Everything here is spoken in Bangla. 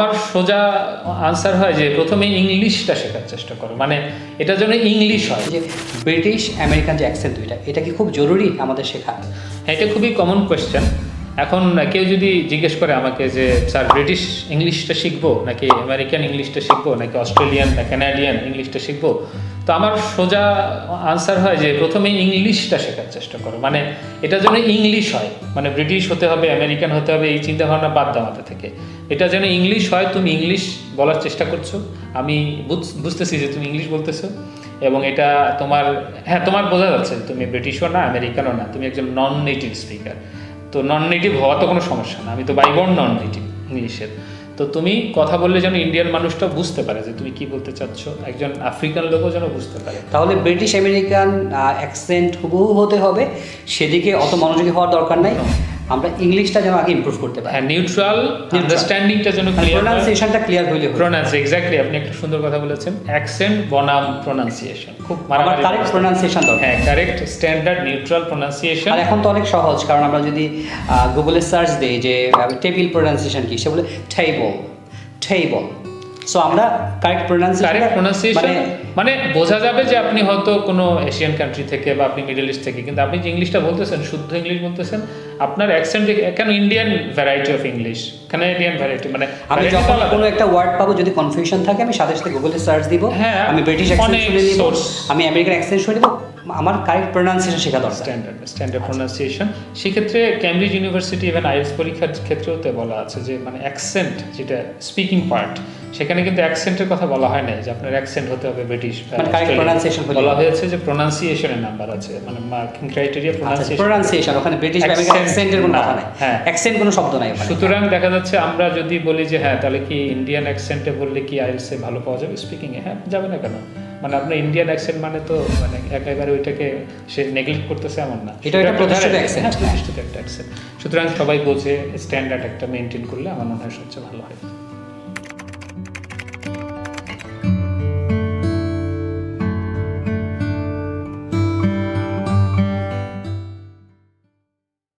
আমার সোজা আনসার হয় যে প্রথমে ইংলিশটা শেখার চেষ্টা করো, মানে এটা যেন ইংলিশ হয়। যে ব্রিটিশ আমেরিকান যে অ্যাকসেন্ট দুইটা, এটা কি খুব জরুরি আমাদের শেখা? হ্যাঁ, এটা খুবই কমন কোয়েশ্চেন। এখন কেউ যদি জিজ্ঞেস করে আমাকে যে স্যার ব্রিটিশ ইংলিশটা শিখবো নাকি আমেরিকান ইংলিশটা শিখবো নাকি অস্ট্রেলিয়ান না কানাডিয়ান ইংলিশটা শিখবো, তো আমার সোজা আনসার হয় যে প্রথমে ইংলিশটা শেখার চেষ্টা করো, মানে এটা যেন ইংলিশ হয়। মানে ব্রিটিশ হতে হবে, আমেরিকান হতে হবে, এই চিন্তাভাবনা বাদ দাও মাথা থেকে। এটা যেন ইংলিশ হয়। তুমি ইংলিশ বলার চেষ্টা করছো, আমি বুঝতেছি যে তুমি ইংলিশ বলতেছো, এবং এটা তোমার, হ্যাঁ তোমার বোঝা যাচ্ছে তুমি ব্রিটিশও না আমেরিকানও না, তুমি একজন নন নেটিভ স্পিকার। তো নন নেটিভ হওয়া তো কোনো সমস্যা না, আমি তো বাইবর্ন নন নেটিভ ইংলিশের। তো তুমি কথা বললে যেন ইন্ডিয়ান মানুষটা বুঝতে পারে যে তুমি কি বলতে চাচ্ছ, একজন আফ্রিকান লোকও যেন বুঝতে পারে। তাহলে ব্রিটিশ আমেরিকান অ্যাকসেন্ট হুবহু হতে হবে, সেদিকে অত মনোযোগী হওয়ার দরকার নাই। আমরা ইংলিশটা যেন আগে ইমপ্রুভ করতে পারি। হ্যাঁ, নিউট্রাল আন্ডারস্ট্যান্ডিংটা যেন ক্লিয়ার, প্রোনাউন্সিয়েশনটা ক্লিয়ার হইলে হবে। এক্স্যাক্টলি, আপনি একটা সুন্দর কথা বলেছেন। অ্যাকসেন্ট বনাম প্রোনাউন্সিয়েশন খুব আমার কারেক্ট প্রোনাউন্সিয়েশন দরকার। হ্যাঁ, কারেক্ট স্ট্যান্ডার্ড নিউট্রাল প্রোনাউন্সিয়েশন। আর এখন তো অনেক সহজ, কারণ আমরা যদি গুগলে সার্চ দিই যে টেবিল প্রোনাউন্সিয়েশন কি, সে বলে টেবল। সো আমরা কারেক্ট প্রোনাউন্সিয়েশন মানে বোঝা যাবে যে আপনি হয়তো কোনো এশিয়ান কান্ট্রি থেকে বা আপনি মিডল ইস্ট থেকে, কিন্তু আপনি যে ইংলিশটা বলতেছেন শুদ্ধ ইংলিশ বলতেছেন, আপনার অ্যাকসেন্ট কেন Indian variety of English, Canadian variety, মানে আমি যখন কোনো একটা ওয়ার্ড পাবো যদি কনফিউশন থাকে, আমি সাথে সাথে গুগলে সার্চ দিব। হ্যাঁ, আমি ব্রিটিশ অ্যাকসেন্ট শুনে নিব, আমি আমেরিকান অ্যাকসেন্ট শুনে নিব। আমার কারেক্ট প্রোনাউন্সিয়েশন শেখা দরকার, স্ট্যান্ডার্ড প্রোনাউন্সিয়েশন। সেক্ষেত্রে ক্যামব্রিজ ইউনিভার্সিটি ইভেন আইএলটিএস পরীক্ষার ক্ষেত্রেও তো বলা আছে যে মানে অ্যাকসেন্ট যেটা স্পিকিং পার্ট, সেখানে কিন্তু অ্যাকসেন্টের কথা বলা হয় না যে আপনার অ্যাকসেন্ট হতে হবে ব্রিটিশ, বলা হয়েছে যে প্রোনাউন্সিয়েশনের নাম্বার আছে, মানে মার্কিং ক্রাইটেরিয়া প্রোনাউন্সিয়েশন। ওখানে ব্রিটিশ বা আমেরিকান অ্যাকসেন্টের কোনো কথা নাই, হ্যাঁ অ্যাকসেন্ট কোনো শব্দ নাই ওখানে। সুতরাং দেখা যাচ্ছে আমরা যদি বলি যে হ্যাঁ তাহলে কি ইন্ডিয়ান অ্যাকসেন্টে বললে কি আইএলটিএসে ভালো পাওয়া যাবে স্পিকিংয়ে, হ্যাঁ যাবে না কেন? মানে আপনার ইন্ডিয়ান অ্যাকসেন্ট মানে তো মানে একেবারে ওইটাকে সে নেগলেক্ট করতেছে এমন না, এটা একটা প্রতিষ্ঠিত অ্যাকসেন্ট, প্রতিষ্ঠিত একটা অ্যাকসেন্ট। সুতরাং সবাই বোঝে স্ট্যান্ডার্ড একটা মেনটেন করলে আমার মনে হয় সবচেয়ে ভালো হয়।